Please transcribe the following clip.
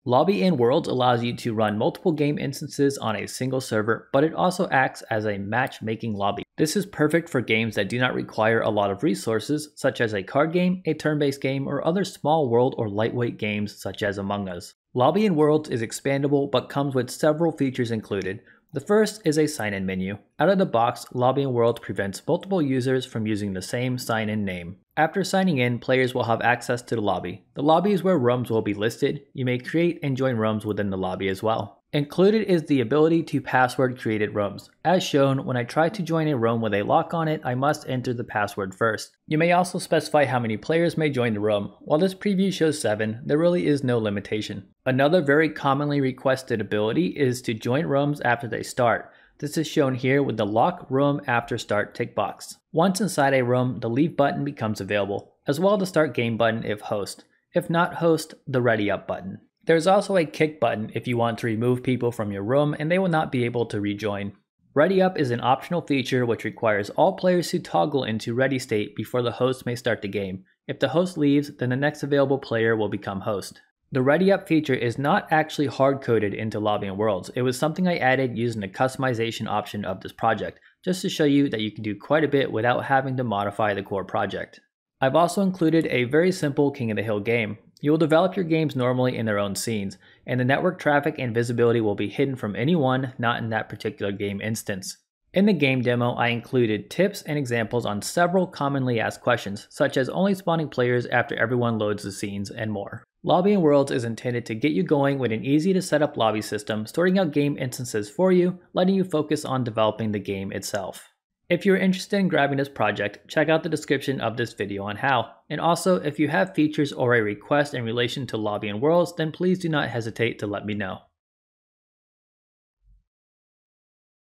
Lobby in Worlds allows you to run multiple game instances on a single server, but it also acts as a matchmaking lobby. This is perfect for games that do not require a lot of resources, such as a card game, a turn-based game, or other small world or lightweight games such as Among Us. Lobby in Worlds is expandable but comes with several features included. The first is a sign-in menu. Out of the box, Lobby in Worlds prevents multiple users from using the same sign-in name. After signing in, players will have access to the lobby. The lobby is where rooms will be listed. You may create and join rooms within the lobby as well. Included is the ability to password created rooms. As shown, when I try to join a room with a lock on it, I must enter the password first. You may also specify how many players may join the room. While this preview shows 7, there really is no limitation. Another very commonly requested ability is to join rooms after they start. This is shown here with the lock room after start tick box. Once inside a room, the leave button becomes available, as well as the start game button if host. If not host, the ready up button. There's also a kick button if you want to remove people from your room and they will not be able to rejoin. Ready up is an optional feature which requires all players to toggle into ready state before the host may start the game. If the host leaves, then the next available player will become host. The ready up feature is not actually hard-coded into Lobby in Worlds. It was something I added using the customization option of this project, just to show you that you can do quite a bit without having to modify the core project. I've also included a very simple King of the Hill game. You will develop your games normally in their own scenes, and the network traffic and visibility will be hidden from anyone not in that particular game instance. In the game demo, I included tips and examples on several commonly asked questions, such as only spawning players after everyone loads the scenes and more. Lobby in Worlds is intended to get you going with an easy to set up lobby system, sorting out game instances for you, letting you focus on developing the game itself. If you're interested in grabbing this project, check out the description of this video on how. And also, if you have features or a request in relation to Lobby in Worlds, then please do not hesitate to let me know.